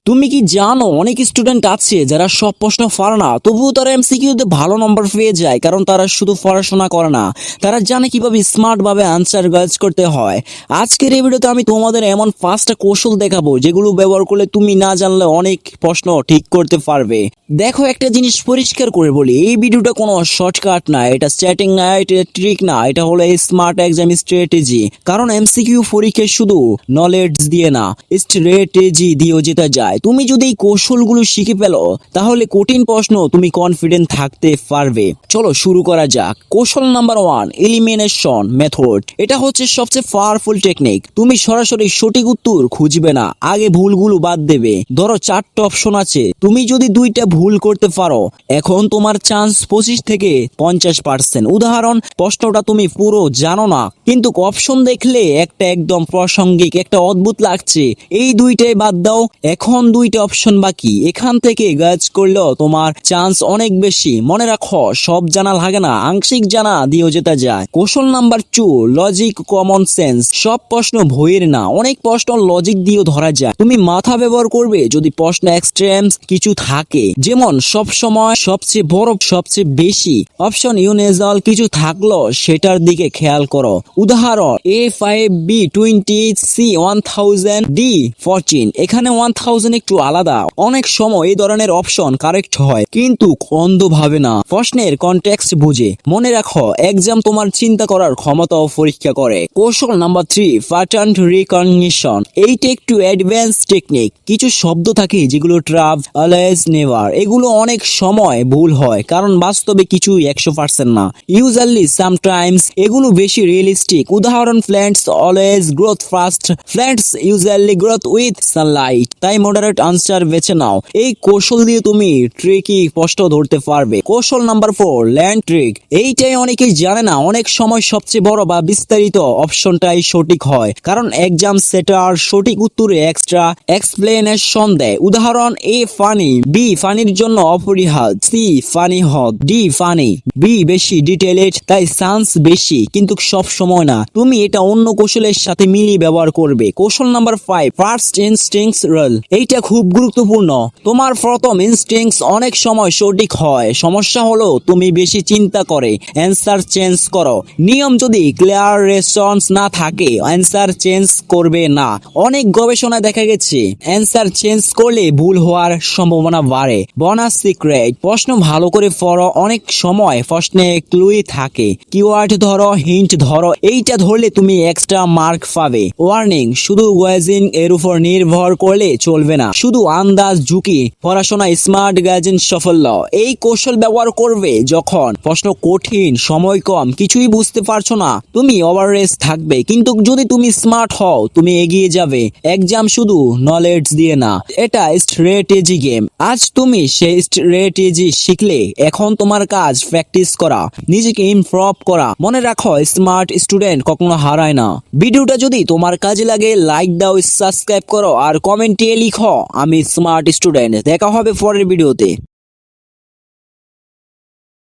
তুমি কি জানো অনেক স্টুডেন্ট আছে যারা সব প্রশ্ন পারে না, তবুও তারা এমসিকিউতে ভালো নম্বর পেয়ে যায়, কারণ তারা শুধু পড়াশোনা করে না, তারা জানে কিভাবে স্মার্ট ভাবে আনসার গাইজ করতে হয়। আজকের এই ভিডিওতে আমি তোমাদের এমন 5টা কৌশল দেখাবো যেগুলো ব্যবহার করলে তুমি না জানলে অনেক প্রশ্ন ঠিক করতে পারবে। দেখো, একটা জিনিস পরিষ্কার করে বলি, এই ভিডিওটা কোনো শর্টকাট না, এটা স্ট্যাটিং না, এটা ট্রিক না, এটা হলো স্মার্ট এক্সাম স্ট্র্যাটেজি। কারণ এমসিকিউ পরীক্ষা শুধু নলেজ দিয়ে না, স্ট্র্যাটেজি দিয়েও জেতা যায়। তুমি যদি এই কৌশলগুলো শিখে ফেলো, তাহলে কঠিন প্রশ্ন তুমি কনফিডেন্ট থাকতে পারবে। চলো শুরু করা যাক। কৌশল নাম্বার 1, এলিমিনেশন মেথড। এটা হচ্ছে সবচেয়ে পাওয়ারফুল টেকনিক। তুমি সরাসরি সঠিক উত্তর খুঁজবে না, আগে ভুলগুলো বাদ দেবে। ধরো 4টা অপশন আছে, তুমি যদি 2টা ভুল করতে পারো, এখন তোমার চান্স 25 থেকে 50%। উদাহরণ, প্রশ্নটা তুমি পুরো জানো না, কিন্তু অপশন দেখলে একটা একদম প্রাসঙ্গিক, একটা অদ্ভুত লাগছে, এই 2টাই বাদ দাও। এখন 2টা অপশন বাকি, এখান থেকে গাইজ করলেও তোমার চান্স অনেক বেশি। মনে রাখো, সব জানা লাগে না, আংশিক জানা দিয়েও জেতা যায়। কৌশল নাম্বার 2, লজিক কমন সেন্স। সব প্রশ্ন বইয়ের না, অনেক প্রশ্ন লজিক দিয়েও ধরা যায়। তুমি মাথা ব্যবহার করবে যদি প্রশ্ন এক্সট্রিমস কিছু থাকে, যেমন সব সময়, সবচেয়ে বড়, সবচেয়ে বেশি, অপশন ইউনিভার্সাল কিছু থাকলো সেটার দিকে খেয়াল করো। উদাহরণ, A5B20 C1000D14। এখানে 1000 একটু আলাদা। অনেক সময় এই ধরনের অপশন কারেক্ট হয়, কিন্তু অন্ধভাবে না, প্রশ্নের কনটেক্সট বুঝে। মনে রাখো, এক্সাম তোমার চিন্তা করার ক্ষমতাও পরীক্ষা করে। কৌশল নাম্বার 3, প্যাটার্ন রিকগনিশন। এইটা একটু অ্যাডভান্স টেকনিক। কিছু শব্দ থাকে যেগুলো ট্রাভ, অলওয়েজ, নেভার, এগুলো অনেক সময় ভুল হয়, কারণ বাস্তবে কিছুই 100% না। ইউজুয়ালি, সামটাইমস, এগুলো বেশি রিয়েলিস্টিক। উদাহরণ, plants always growth fast, plants usually growth with Sunlight. তাই মডারেট আনসার বেছে নাও। এই কৌশল দিয়ে তুমি ট্রিকি প্রশ্ন ধরতে পারবে। কৌশল নাম্বার 4, ল্যান্ড ট্রিক। এইটাই অনেকেই জানে না, অনেক সময় সবচেয়ে বড় বা বিস্তারিত অপশনটাই সঠিক হয়, কারণ এক্সাম সেটার সঠিক উত্তরে এক্সট্রা এক্সপ্লেনেশন দেয়। উদাহরণ, এ ফানি, বি ফানির জন্য অপরিহার্য, C funny hot, D funny, B বেশি ডিটেইলড, তাই চান্স বেশি, কিন্তু সব সময় না। তুমি এটা অন্য কৌশলের সাথে মিলিয়ে ব্যবহার করবে। কৌশল নাম্বার 5, ফার্স্ট ইনস্টিংক্টস রুল। এইটা খুব গুরুত্বপূর্ণ। তোমার প্রথম ইনস্টিংক্টস অনেক সময় সঠিক হয়, সমস্যা হলো তুমি বেশি চিন্তা করে অ্যান্সার চেঞ্জ করো। নিয়ম, যদি ক্লিয়ার রেসপন্স না থাকে, অ্যান্সার চেঞ্জ করবে না। অনেক গবেষণায় দেখা গেছে অ্যান্সার চেঞ্জ করলে ভুল হওয়ার সম্ভাবনা বাড়ে। বোনাস সিক্রেট, প্রশ্ন ভালো করে পড়ো। অনেক সময় প্রশ্নে ক্লুই থাকে, কিওয়ার্ড ধরো, হিন্ট ধরো, এইটা ধরলে তুমি এক্সট্রা মার্ক পাবে। ওয়ার্নিং, শুধু গাইজিং এর উপর নির্ভর করলে চলবে না, শুধু আন্দাজ, ঝুঁকি, পড়াশোনা স্মার্ট গাইজিং সাফল্য। এই কৌশল ব্যবহার করবে যখন প্রশ্ন কঠিন, সময় কম, কিছুই বুঝতে পারছো না, তুমি ওভাররেস থাকবে, কিন্তু যদি তুমি স্মার্ট হও, তুমি এগিয়ে যাবে। এক্সাম শুধু নলেজ দিয়ে না, এটা স্ট্র্যাটেজি গেম। আজ তুমি সেই স্ট্র্যাটেজি শিখলে, এখন তোমার কাজ প্র্যাকটিস করা, নিজেকে ইমপ্রুভ করা। মনে রাখো, স্মার্ট স্টুডেন্ট কখনো হারায় না। ভিডিওটা যদি তোমার কাজে লাগে, লাইক দাও, সাবস্ক্রাইব করো, আর কমেন্টে লিখো আমি স্মার্ট স্টুডেন্ট। দেখা হবে পরের ভিডিওতে।